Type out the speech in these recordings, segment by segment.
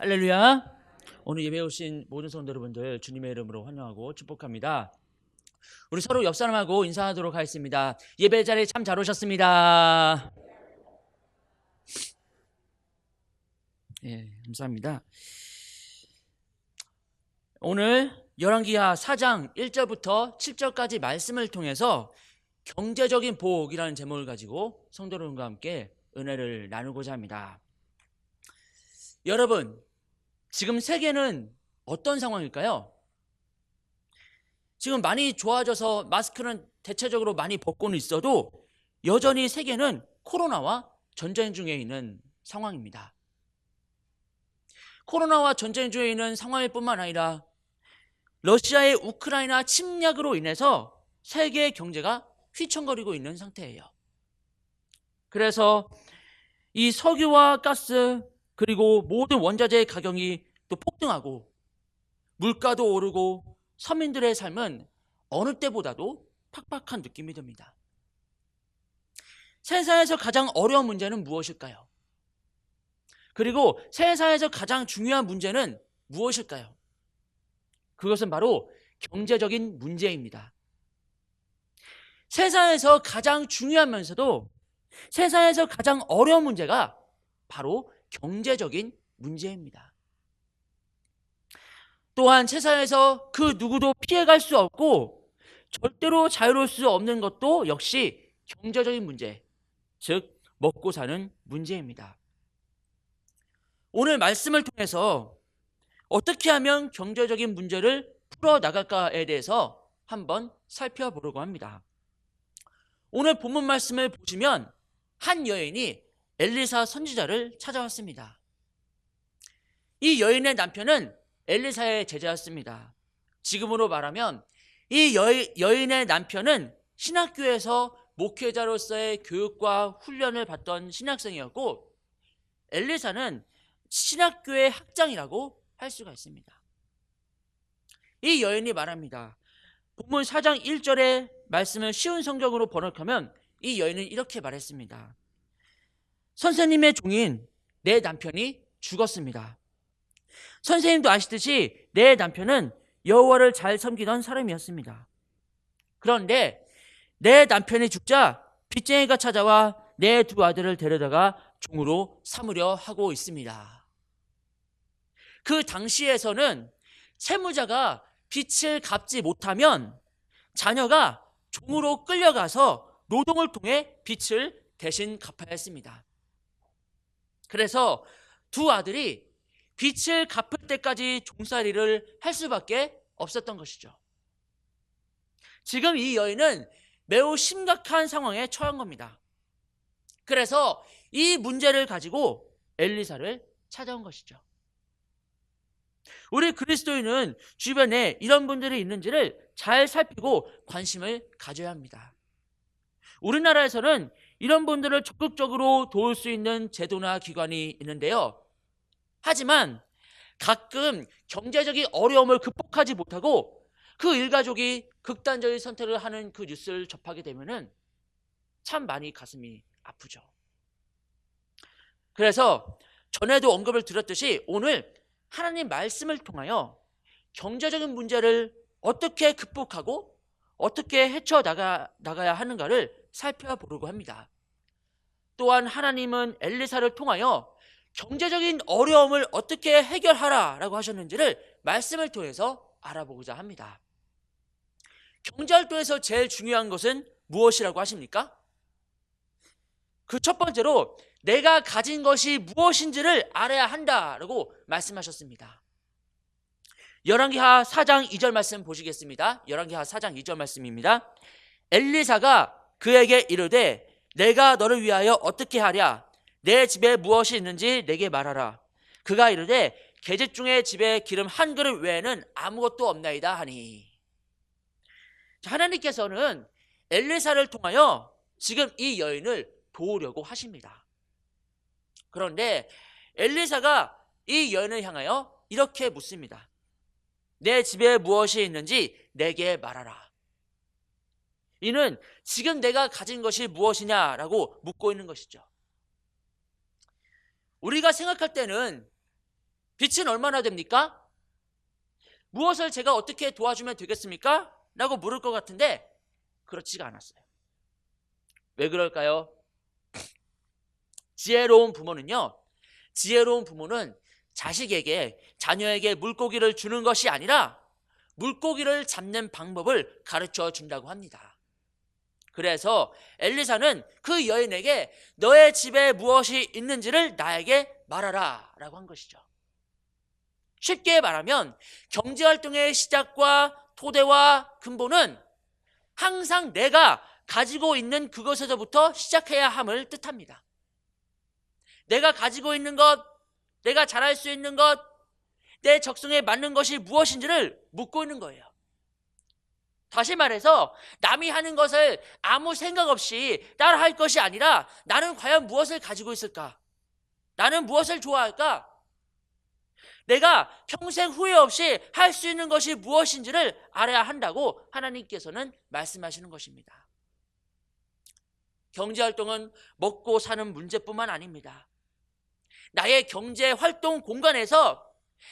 할렐루야. 오늘 예배 오신 모든 성도 여러분들 주님의 이름으로 환영하고 축복합니다. 우리 서로 옆 사람하고 인사하도록 하겠습니다. 예배 자리에 참 잘 오셨습니다. 예, 감사합니다. 오늘 열왕기하 4장 1절부터 7절까지 말씀을 통해서 경제적인 복이라는 제목을 가지고 성도 여러분과 함께 은혜를 나누고자 합니다. 여러분, 지금 세계는 어떤 상황일까요? 지금 많이 좋아져서 마스크는 대체적으로 많이 벗고는 있어도 여전히 세계는 코로나와 전쟁 중에 있는 상황입니다. 코로나와 전쟁 중에 있는 상황일 뿐만 아니라 러시아의 우크라이나 침략으로 인해서 세계 경제가 휘청거리고 있는 상태예요. 그래서 이 석유와 가스 그리고 모든 원자재의 가격이 또 폭등하고 물가도 오르고 서민들의 삶은 어느 때보다도 팍팍한 느낌이 듭니다. 세상에서 가장 어려운 문제는 무엇일까요? 그리고 세상에서 가장 중요한 문제는 무엇일까요? 그것은 바로 경제적인 문제입니다. 세상에서 가장 중요하면서도 세상에서 가장 어려운 문제가 바로 경제적인 문제입니다. 또한 세상에서 그 누구도 피해갈 수 없고 절대로 자유로울 수 없는 것도 역시 경제적인 문제, 즉 먹고 사는 문제입니다. 오늘 말씀을 통해서 어떻게 하면 경제적인 문제를 풀어나갈까에 대해서 한번 살펴보려고 합니다. 오늘 본문 말씀을 보시면 한 여인이 엘리사 선지자를 찾아왔습니다. 이 여인의 남편은 엘리사의 제자였습니다. 지금으로 말하면 이 여인의 남편은 신학교에서 목회자로서의 교육과 훈련을 받던 신학생이었고 엘리사는 신학교의 학장이라고 할 수가 있습니다. 이 여인이 말합니다. 본문 4장 1절의 말씀을 쉬운 성경으로 번역하면 이 여인은 이렇게 말했습니다. 선생님의 종인 내 남편이 죽었습니다. 선생님도 아시듯이 내 남편은 여호와를 잘 섬기던 사람이었습니다. 그런데 내 남편이 죽자 빚쟁이가 찾아와 내 두 아들을 데려다가 종으로 삼으려 하고 있습니다. 그 당시에서는 채무자가 빚을 갚지 못하면 자녀가 종으로 끌려가서 노동을 통해 빚을 대신 갚아야 했습니다. 그래서 두 아들이 빚을 갚을 때까지 종살이를 할 수밖에 없었던 것이죠. 지금 이 여인은 매우 심각한 상황에 처한 겁니다. 그래서 이 문제를 가지고 엘리사를 찾아온 것이죠. 우리 그리스도인은 주변에 이런 분들이 있는지를 잘 살피고 관심을 가져야 합니다. 우리나라에서는 이런 분들을 적극적으로 도울 수 있는 제도나 기관이 있는데요. 하지만 가끔 경제적인 어려움을 극복하지 못하고 그 일가족이 극단적인 선택을 하는 그 뉴스를 접하게 되면은 참 많이 가슴이 아프죠. 그래서 전에도 언급을 드렸듯이 오늘 하나님 말씀을 통하여 경제적인 문제를 어떻게 극복하고 어떻게 헤쳐나가야 하는가를 살펴보려고 합니다. 또한 하나님은 엘리사를 통하여 경제적인 어려움을 어떻게 해결하라라고 하셨는지를 말씀을 통해서 알아보고자 합니다. 경제활동에서 제일 중요한 것은 무엇이라고 하십니까? 그 첫 번째로 내가 가진 것이 무엇인지를 알아야 한다라고 말씀하셨습니다. 열왕기하 4장 2절 말씀 보시겠습니다. 열왕기하 4장 2절 말씀입니다. 엘리사가 그에게 이르되 내가 너를 위하여 어떻게 하랴? 내 집에 무엇이 있는지 내게 말하라. 그가 이르되 계집 중에 집에 기름 한 그릇 외에는 아무것도 없나이다 하니. 하나님께서는 엘리사를 통하여 지금 이 여인을 도우려고 하십니다. 그런데 엘리사가 이 여인을 향하여 이렇게 묻습니다. 내 집에 무엇이 있는지 내게 말하라. 이는 지금 내가 가진 것이 무엇이냐라고 묻고 있는 것이죠. 우리가 생각할 때는 빛은 얼마나 됩니까? 무엇을 제가 어떻게 도와주면 되겠습니까? 라고 물을 것 같은데 그렇지가 않았어요. 왜 그럴까요? 지혜로운 부모는 자식에게, 자녀에게 물고기를 주는 것이 아니라 물고기를 잡는 방법을 가르쳐 준다고 합니다. 그래서 엘리사는 그 여인에게 너의 집에 무엇이 있는지를 나에게 말하라 라고 한 것이죠. 쉽게 말하면 경제활동의 시작과 토대와 근본은 항상 내가 가지고 있는 그것에서부터 시작해야 함을 뜻합니다. 내가 가지고 있는 것, 내가 잘할 수 있는 것, 내 적성에 맞는 것이 무엇인지를 묻고 있는 거예요. 다시 말해서 남이 하는 것을 아무 생각 없이 따라 할 것이 아니라 나는 과연 무엇을 가지고 있을까? 나는 무엇을 좋아할까? 내가 평생 후회 없이 할 수 있는 것이 무엇인지를 알아야 한다고 하나님께서는 말씀하시는 것입니다. 경제활동은 먹고 사는 문제뿐만 아닙니다. 나의 경제활동 공간에서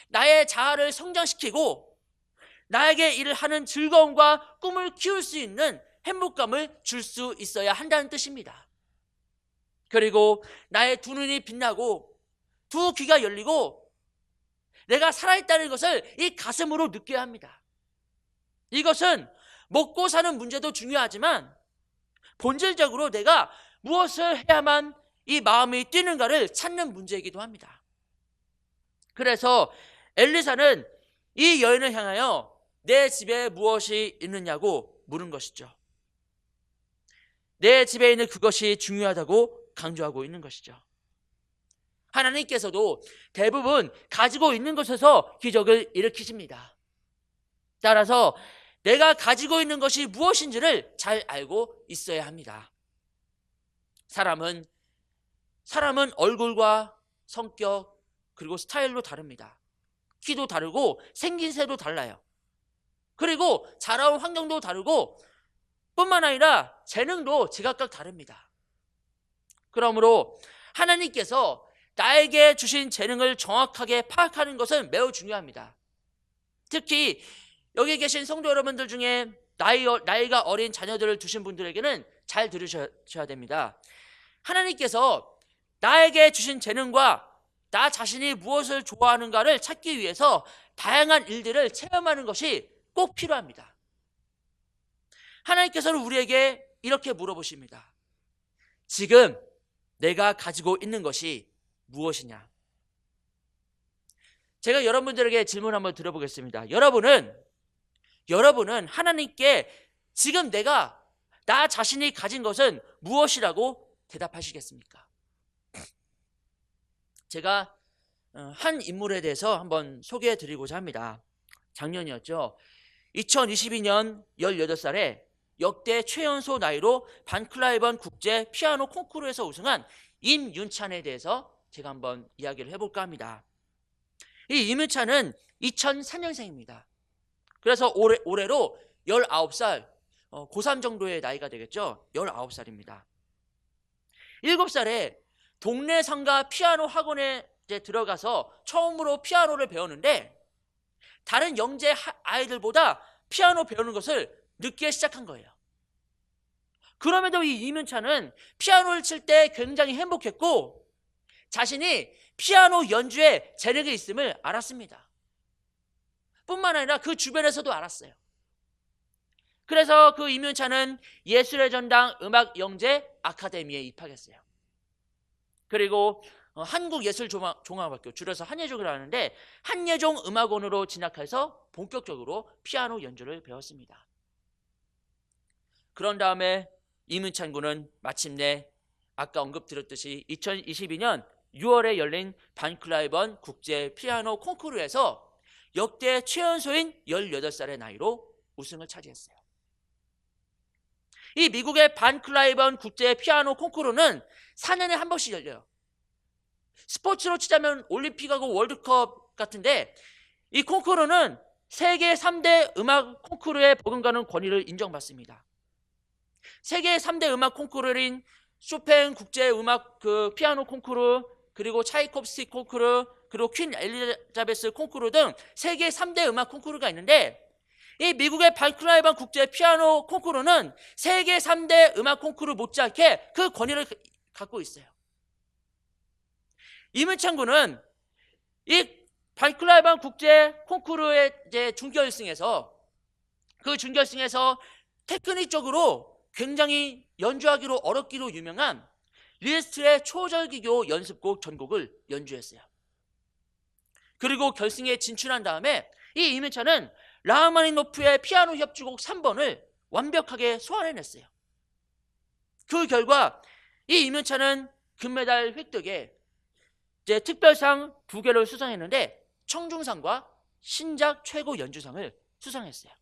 나의 자아를 성장시키고 나에게 일을 하는 즐거움과 꿈을 키울 수 있는 행복감을 줄 수 있어야 한다는 뜻입니다. 그리고 나의 두 눈이 빛나고 두 귀가 열리고 내가 살아있다는 것을 이 가슴으로 느껴야 합니다. 이것은 먹고 사는 문제도 중요하지만 본질적으로 내가 무엇을 해야만 이 마음이 뛰는가를 찾는 문제이기도 합니다. 그래서 엘리사는 이 여인을 향하여 내 집에 무엇이 있느냐고 물은 것이죠. 내 집에 있는 그것이 중요하다고 강조하고 있는 것이죠. 하나님께서도 대부분 가지고 있는 것에서 기적을 일으키십니다. 따라서 내가 가지고 있는 것이 무엇인지를 잘 알고 있어야 합니다. 사람은 얼굴과 성격 그리고 스타일로 다릅니다. 키도 다르고 생긴새도 달라요. 그리고 자라온 환경도 다르고 뿐만 아니라 재능도 제각각 다릅니다. 그러므로 하나님께서 나에게 주신 재능을 정확하게 파악하는 것은 매우 중요합니다. 특히 여기 계신 성도 여러분들 중에 나이가 어린 자녀들을 두신 분들에게는 잘 들으셔야 됩니다. 하나님께서 나에게 주신 재능과 나 자신이 무엇을 좋아하는가를 찾기 위해서 다양한 일들을 체험하는 것이 꼭 필요합니다. 하나님께서는 우리에게 이렇게 물어보십니다. 지금 내가 가지고 있는 것이 무엇이냐? 제가 여러분들에게 질문 한번 드려보겠습니다. 여러분은 하나님께 지금 나 자신이 가진 것은 무엇이라고 대답하시겠습니까? 제가 한 인물에 대해서 한번 소개해 드리고자 합니다. 작년이었죠. 2022년 18살에 역대 최연소 나이로 반클라이번 국제 피아노 콩쿠르에서 우승한 임윤찬에 대해서 제가 한번 이야기를 해볼까 합니다. 이 임윤찬은 2004년생입니다. 그래서 올해로 19살, 고3 정도의 나이가 되겠죠. 19살입니다. 7살에 동네 상가 피아노 학원에 들어가서 처음으로 피아노를 배우는데 다른 영재 아이들보다 피아노 배우는 것을 늦게 시작한 거예요. 그럼에도 이 임윤찬은 피아노를 칠 때 굉장히 행복했고 자신이 피아노 연주에 재능이 있음을 알았습니다. 뿐만 아니라 그 주변에서도 알았어요. 그래서 그 임윤찬은 예술의 전당 음악영재 아카데미에 입학했어요. 그리고 한국예술종합학교, 줄여서 한예종을 하는데 한예종 음악원으로 진학해서 본격적으로 피아노 연주를 배웠습니다. 그런 다음에 임윤찬 군은 마침내 아까 언급드렸듯이 2022년 6월에 열린 반클라이번 국제 피아노 콩쿠르에서 역대 최연소인 18살의 나이로 우승을 차지했어요. 이 미국의 반클라이번 국제 피아노 콩쿠르는 4년에 한 번씩 열려요. 스포츠로 치자면 올림픽하고 월드컵 같은데 이 콩쿠르는 세계 3대 음악 콩쿠르에 버금가는 권위를 인정받습니다. 세계 3대 음악 콩쿠르인 쇼팽 국제 음악 피아노 콩쿠르, 그리고 차이콥스키 콩쿠르, 그리고 퀸 엘리자베스 콩쿠르 등 세계 3대 음악 콩쿠르가 있는데, 이 미국의 발클라이반 국제 피아노 콩쿠르는 세계 3대 음악 콩쿠르 못지않게 그 권위를 갖고 있어요. 이문찬 군은 이 발클라이반 국제 콩쿠르의 이제 준결승에서 테크닉적으로 굉장히 연주하기로 어렵기로 유명한 리스트의 초절기교 연습곡 전곡을 연주했어요. 그리고 결승에 진출한 다음에 이 이문찬은 라흐마니노프의 피아노 협주곡 3번을 완벽하게 소화해냈어요. 그 결과 이 이문찬은 금메달 획득에 이제 특별상 2개를 수상했는데 청중상과 신작 최고 연주상을 수상했어요.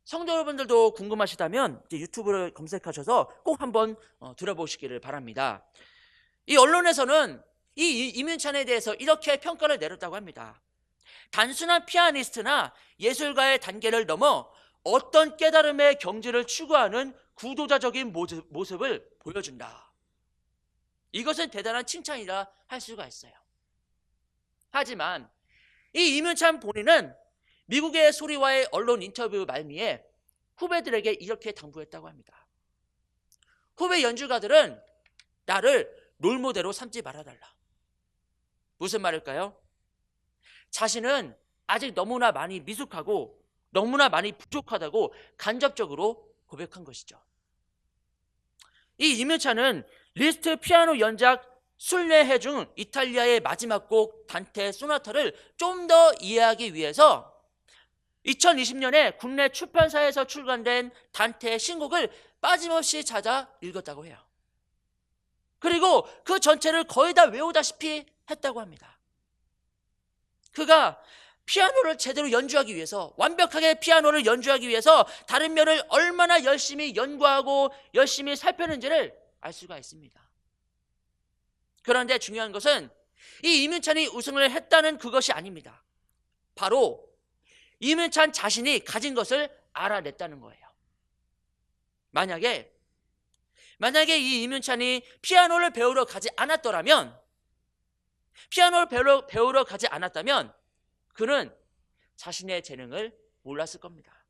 성도 여러분들도 궁금하시다면 이제 유튜브를 검색하셔서 꼭 한번 들어보시기를 바랍니다. 이 언론에서는 이 이문찬에 대해서 이렇게 평가를 내렸다고 합니다. 단순한 피아니스트나 예술가의 단계를 넘어 어떤 깨달음의 경지를 추구하는 구도자적인 모습을 보여준다. 이것은 대단한 칭찬이라 할 수가 있어요. 하지만 이 이문찬 본인은 미국의 소리와의 언론 인터뷰 말미에 후배들에게 이렇게 당부했다고 합니다. 후배 연주가들은 나를 롤모델로 삼지 말아달라. 무슨 말일까요? 자신은 아직 너무나 많이 미숙하고 너무나 많이 부족하다고 간접적으로 고백한 것이죠. 이 이문찬은 리스트 피아노 연작 순례해 중 이탈리아의 마지막 곡 단테 소나타를 좀 더 이해하기 위해서 2020년에 국내 출판사에서 출간된 단테의 신곡을 빠짐없이 찾아 읽었다고 해요. 그리고 그 전체를 거의 다 외우다시피 했다고 합니다. 그가 피아노를 제대로 연주하기 위해서, 완벽하게 피아노를 연주하기 위해서 다른 면을 얼마나 열심히 연구하고 열심히 살폈는지를 알 수가 있습니다. 그런데 중요한 것은 이 이문찬이 우승을 했다는 그것이 아닙니다. 바로 이문찬 자신이 가진 것을 알아냈다는 거예요. 만약에 이 이문찬이 피아노를 배우러 가지 않았더라면, 그는 자신의 재능을 몰랐을 겁니다.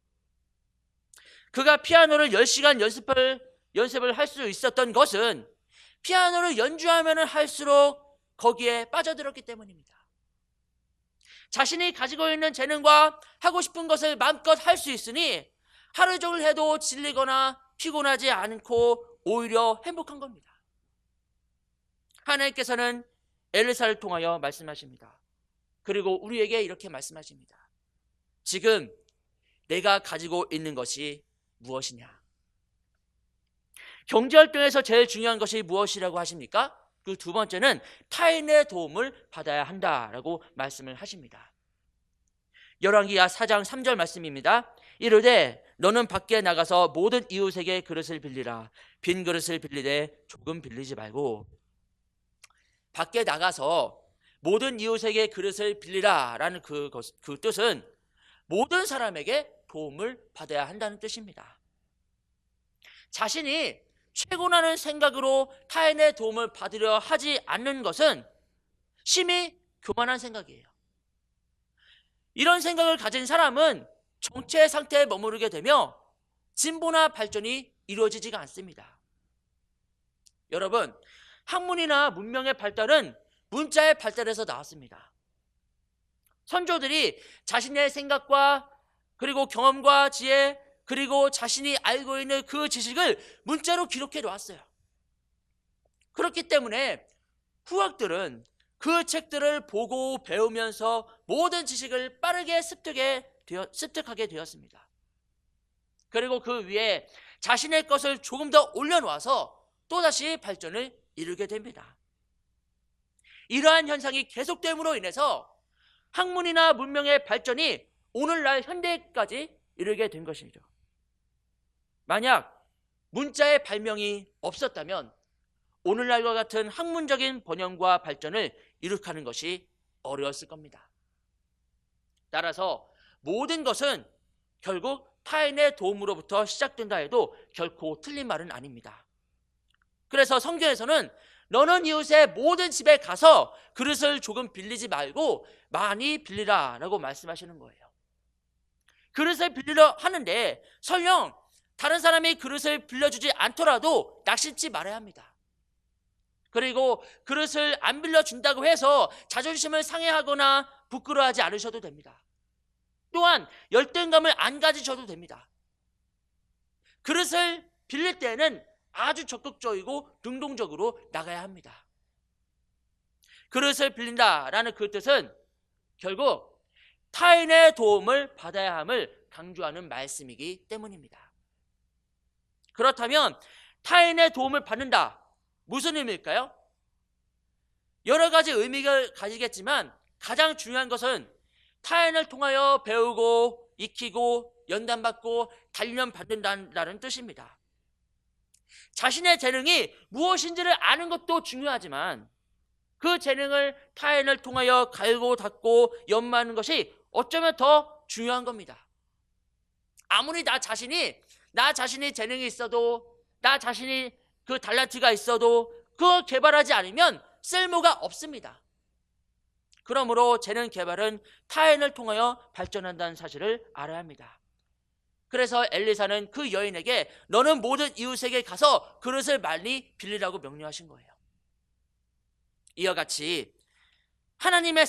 그가 피아노를 10시간 연습을 할 수 있었던 것은 피아노를 연주하면 할수록 거기에 빠져들었기 때문입니다. 자신이 가지고 있는 재능과 하고 싶은 것을 마음껏 할 수 있으니 하루 종일 해도 질리거나 피곤하지 않고 오히려 행복한 겁니다. 하나님께서는 엘리사를 통하여 말씀하십니다. 그리고 우리에게 이렇게 말씀하십니다. 지금 내가 가지고 있는 것이 무엇이냐? 경제활동에서 제일 중요한 것이 무엇이라고 하십니까? 그 두 번째는 타인의 도움을 받아야 한다라고 말씀을 하십니다. 열왕기하 4장 3절 말씀입니다. 이르되 너는 밖에 나가서 모든 이웃에게 그릇을 빌리라. 빈 그릇을 빌리되 조금 빌리지 말고. 밖에 나가서 모든 이웃에게 그릇을 빌리라 라는 그 뜻은 모든 사람에게 도움을 받아야 한다는 뜻입니다. 자신이 최고라는 생각으로 타인의 도움을 받으려 하지 않는 것은 심히 교만한 생각이에요. 이런 생각을 가진 사람은 정체 상태에 머무르게 되며 진보나 발전이 이루어지지가 않습니다. 여러분, 학문이나 문명의 발달은 문자의 발달에서 나왔습니다. 선조들이 자신의 생각과 그리고 경험과 지혜 그리고 자신이 알고 있는 그 지식을 문자로 기록해 놓았어요. 그렇기 때문에 후학들은 그 책들을 보고 배우면서 모든 지식을 빠르게 습득하게 되었습니다. 그리고 그 위에 자신의 것을 조금 더 올려놓아서 또다시 발전을 이루게 됩니다. 이러한 현상이 계속됨으로 인해서 학문이나 문명의 발전이 오늘날 현대까지 이르게 된 것이죠. 만약 문자의 발명이 없었다면 오늘날과 같은 학문적인 번영과 발전을 이룩하는 것이 어려웠을 겁니다. 따라서 모든 것은 결국 타인의 도움으로부터 시작된다 해도 결코 틀린 말은 아닙니다. 그래서 성경에서는 너는 이웃의 모든 집에 가서 그릇을 조금 빌리지 말고 많이 빌리라 라고 말씀하시는 거예요. 그릇을 빌리려 하는데 설령 다른 사람이 그릇을 빌려주지 않더라도 낙심치 말아야 합니다. 그리고 그릇을 안 빌려준다고 해서 자존심을 상해하거나 부끄러워하지 않으셔도 됩니다. 또한 열등감을 안 가지셔도 됩니다. 그릇을 빌릴 때는 아주 적극적이고 능동적으로 나가야 합니다. 그릇을 빌린다라는 그 뜻은 결국 타인의 도움을 받아야 함을 강조하는 말씀이기 때문입니다. 그렇다면 타인의 도움을 받는다, 무슨 의미일까요? 여러 가지 의미가 가지겠지만 가장 중요한 것은 타인을 통하여 배우고 익히고 연단받고 단련받는다는 뜻입니다. 자신의 재능이 무엇인지를 아는 것도 중요하지만 그 재능을 타인을 통하여 갈고 닦고 연마하는 것이 어쩌면 더 중요한 겁니다. 아무리 나 자신이 재능이 있어도, 나 자신이 그 달란트가 있어도 그걸 개발하지 않으면 쓸모가 없습니다. 그러므로 재능 개발은 타인을 통하여 발전한다는 사실을 알아야 합니다. 그래서 엘리사는 그 여인에게 너는 모든 이웃에게 가서 그릇을 많이 빌리라고 명령하신 거예요. 이와 같이 하나님의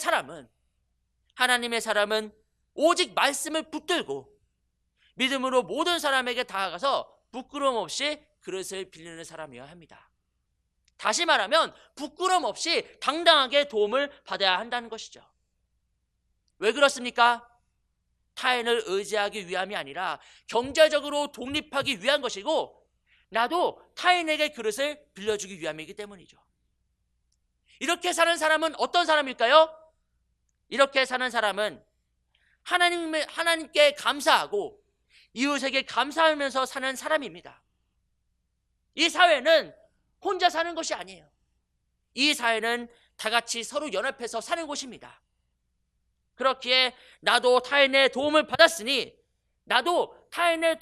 사람은 오직 말씀을 붙들고 믿음으로 모든 사람에게 다가가서 부끄러움 없이 그릇을 빌리는 사람이어야 합니다. 다시 말하면 부끄러움 없이 당당하게 도움을 받아야 한다는 것이죠. 왜 그렇습니까? 타인을 의지하기 위함이 아니라 경제적으로 독립하기 위한 것이고 나도 타인에게 그릇을 빌려주기 위함이기 때문이죠. 이렇게 사는 사람은 어떤 사람일까요? 이렇게 사는 사람은 하나님께 감사하고 이웃에게 감사하면서 사는 사람입니다. 이 사회는 혼자 사는 것이 아니에요. 이 사회는 다 같이 서로 연합해서 사는 곳입니다. 그렇기에 나도 타인의 도움을 받았으니 나도 타인의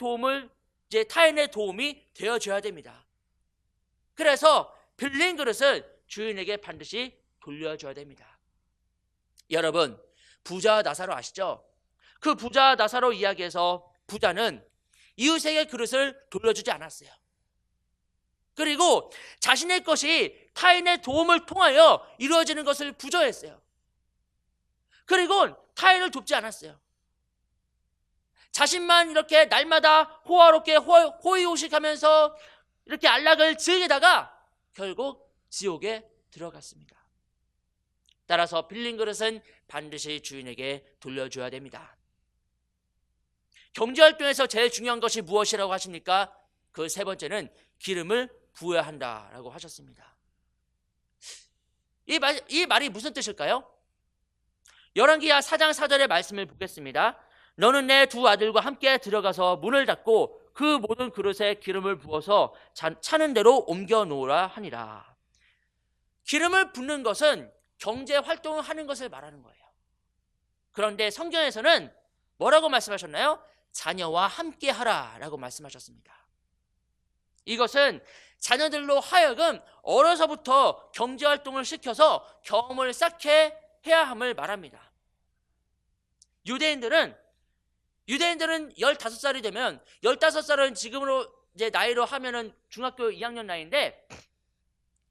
도움이 되어줘야 됩니다. 그래서 빌린 그릇을 주인에게 반드시 돌려줘야 됩니다. 여러분, 부자와 나사로 아시죠? 그 부자와 나사로 이야기에서 부자는 이웃에게 그릇을 돌려주지 않았어요. 그리고 자신의 것이 타인의 도움을 통하여 이루어지는 것을 부정했어요. 그리고 타인을 돕지 않았어요. 자신만 이렇게 날마다 호화롭게 호의호식하면서 이렇게 안락을 즐기다가 결국 지옥에 들어갔습니다. 따라서 빌린 그릇은 반드시 주인에게 돌려줘야 됩니다. 경제활동에서 제일 중요한 것이 무엇이라고 하십니까? 그 세 번째는 기름을 부어야 한다라고 하셨습니다. 이 말이 무슨 뜻일까요? 열왕기하 4장 4절의 말씀을 보겠습니다. 너는 내 두 아들과 함께 들어가서 문을 닫고 그 모든 그릇에 기름을 부어서 차는 대로 옮겨 놓으라 하니라. 기름을 붓는 것은 경제 활동을 하는 것을 말하는 거예요. 그런데 성경에서는 뭐라고 말씀하셨나요? 자녀와 함께 하라라고 말씀하셨습니다. 이것은 자녀들로 하여금 어려서부터 경제 활동을 시켜서 경험을 쌓게 해야 함을 말합니다. 유대인들은 15살이 되면 15살은 지금으로 이제 나이로 하면은 중학교 2학년 나이인데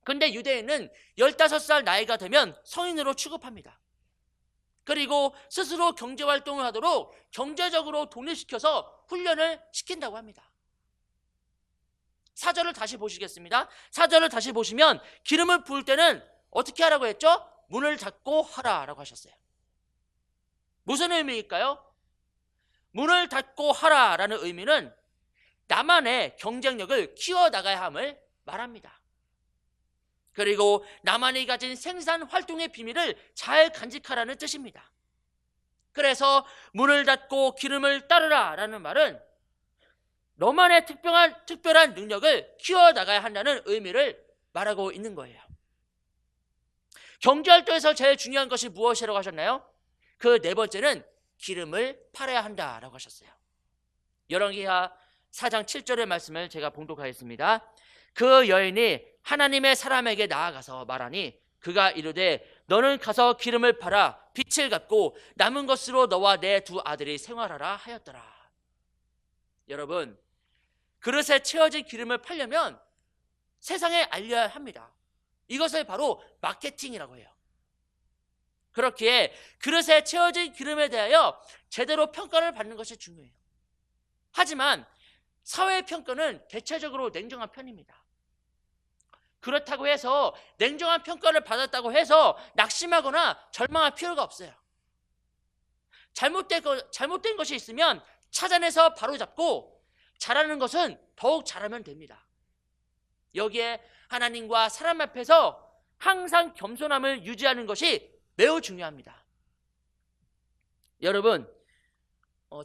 근데 유대인은 15살 나이가 되면 성인으로 취급합니다. 그리고 스스로 경제활동을 하도록 경제적으로 독립시켜서 훈련을 시킨다고 합니다. 4절을 다시 보시겠습니다. 4절을 다시 보시면 기름을 부을 때는 어떻게 하라고 했죠? 문을 닫고 하라라고 하셨어요. 무슨 의미일까요? 문을 닫고 하라라는 의미는 나만의 경쟁력을 키워나가야 함을 말합니다. 그리고 나만이 가진 생산 활동의 비밀을 잘 간직하라는 뜻입니다. 그래서 문을 닫고 기름을 따르라라는 말은 너만의 특별한 능력을 키워나가야 한다는 의미를 말하고 있는 거예요. 경제활동에서 제일 중요한 것이 무엇이라고 하셨나요? 그 네 번째는 기름을 팔아야 한다라고 하셨어요. 열왕기하 4장 7절의 말씀을 제가 봉독하겠습니다. 그 여인이 하나님의 사람에게 나아가서 말하니 그가 이르되 너는 가서 기름을 팔아 빚을 갚고 남은 것으로 너와 내 두 아들이 생활하라 하였더라. 여러분, 그릇에 채워진 기름을 팔려면 세상에 알려야 합니다. 이것을 바로 마케팅이라고 해요. 그렇기에 그릇에 채워진 기름에 대하여 제대로 평가를 받는 것이 중요해요. 하지만 사회의 평가는 대체적으로 냉정한 편입니다. 그렇다고 해서 냉정한 평가를 받았다고 해서 낙심하거나 절망할 필요가 없어요. 잘못된 것이 있으면 찾아내서 바로잡고 잘하는 것은 더욱 잘하면 됩니다. 여기에 하나님과 사람 앞에서 항상 겸손함을 유지하는 것이 매우 중요합니다. 여러분,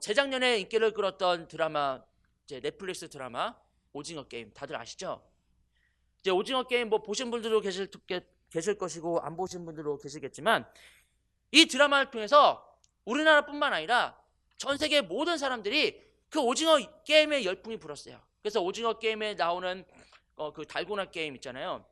재작년에 인기를 끌었던 드라마, 이제 넷플릭스 드라마 오징어 게임 다들 아시죠? 이제 오징어 게임 뭐 보신 분들도 계실 것이고 안 보신 분들도 계시겠지만 이 드라마를 통해서 우리나라뿐만 아니라 전 세계 모든 사람들이 그 오징어 게임에 열풍이 불었어요. 그래서 오징어 게임에 나오는 그 달고나 게임 있잖아요.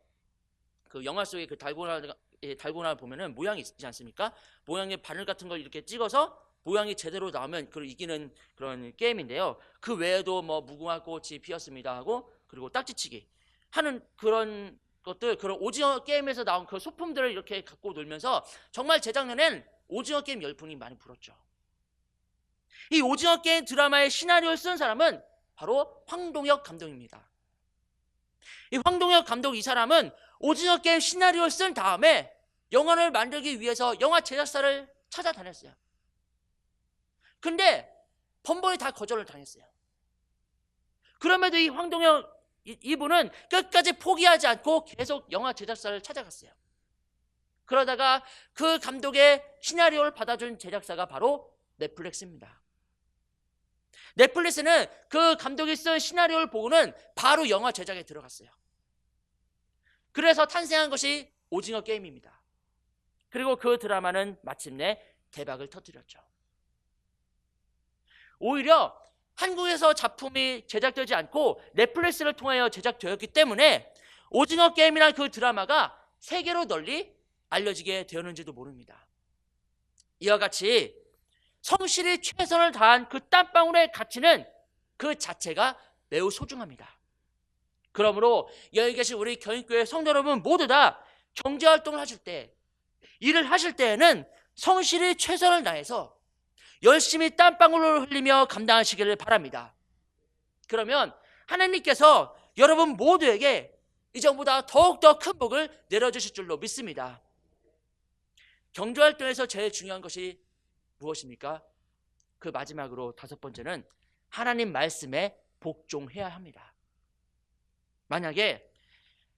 그 영화 속에 그 달고나 보면은 모양이 있지 않습니까? 모양의 바늘 같은 걸 이렇게 찍어서 모양이 제대로 나오면 그걸 이기는 그런 게임인데요. 그 외에도 뭐 무궁화 꽃이 피었습니다 하고 그리고 딱지치기 하는 그런 것들, 그런 오징어 게임에서 나온 그 소품들을 이렇게 갖고 놀면서 정말 재작년엔 오징어 게임 열풍이 많이 불었죠. 이 오징어 게임 드라마의 시나리오를 쓴 사람은 바로 황동혁 감독입니다. 이 황동혁 감독, 이 사람은 오징어 게임 시나리오를 쓴 다음에 영화를 만들기 위해서 영화 제작사를 찾아다녔어요. 근데 번번이 다 거절을 당했어요. 그럼에도 이 황동혁 이분은 끝까지 포기하지 않고 계속 영화 제작사를 찾아갔어요. 그러다가 그 감독의 시나리오를 받아준 제작사가 바로 넷플릭스입니다. 넷플릭스는 그 감독이 쓴 시나리오를 보고는 바로 영화 제작에 들어갔어요. 그래서 탄생한 것이 오징어 게임입니다. 그리고 그 드라마는 마침내 대박을 터뜨렸죠. 오히려 한국에서 작품이 제작되지 않고 넷플릭스를 통하여 제작되었기 때문에 오징어 게임이라는 그 드라마가 세계로 널리 알려지게 되었는지도 모릅니다. 이와 같이 성실히 최선을 다한 그 땀방울의 가치는 그 자체가 매우 소중합니다. 그러므로 여기 계신 우리 경인교회 성도 여러분 모두 다 경제활동을 하실 때, 일을 하실 때에는 성실히 최선을 다해서 열심히 땀방울을 흘리며 감당하시기를 바랍니다. 그러면 하나님께서 여러분 모두에게 이전보다 더욱더 큰 복을 내려주실 줄로 믿습니다. 경제활동에서 제일 중요한 것이 무엇입니까? 그 마지막으로 5번째는 하나님 말씀에 복종해야 합니다. 만약에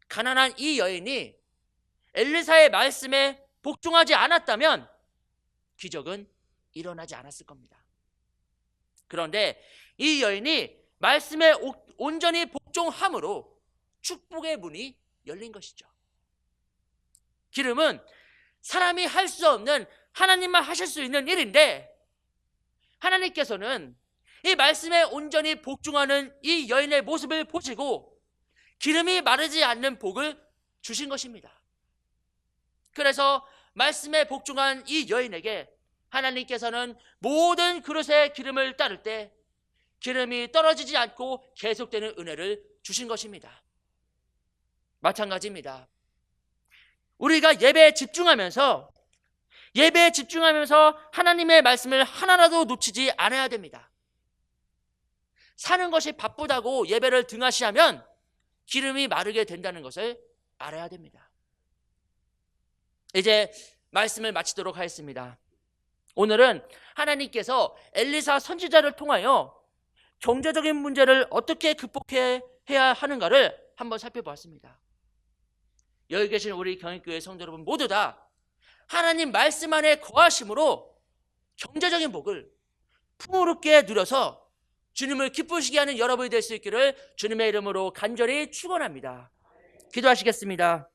가난한 이 여인이 엘리사의 말씀에 복종하지 않았다면 기적은 일어나지 않았을 겁니다. 그런데 이 여인이 말씀에 온전히 복종함으로 축복의 문이 열린 것이죠. 기름은 사람이 할 수 없는 하나님만 하실 수 있는 일인데 하나님께서는 이 말씀에 온전히 복종하는 이 여인의 모습을 보시고 기름이 마르지 않는 복을 주신 것입니다. 그래서 말씀에 복종한 이 여인에게 하나님께서는 모든 그릇에 기름을 따를 때 기름이 떨어지지 않고 계속되는 은혜를 주신 것입니다. 마찬가지입니다. 우리가 예배에 집중하면서 하나님의 말씀을 하나라도 놓치지 않아야 됩니다. 사는 것이 바쁘다고 예배를 등하시하면 기름이 마르게 된다는 것을 알아야 됩니다. 이제 말씀을 마치도록 하겠습니다. 오늘은 하나님께서 엘리사 선지자를 통하여 경제적인 문제를 어떻게 극복해야 하는가를 한번 살펴보았습니다. 여기 계신 우리 경인교회 성도 여러분 모두 다 하나님 말씀 안에 거하심으로 경제적인 복을 풍요롭게 누려서 주님을 기쁘시게 하는 여러분이 될 수 있기를 주님의 이름으로 간절히 축원합니다. 기도하시겠습니다.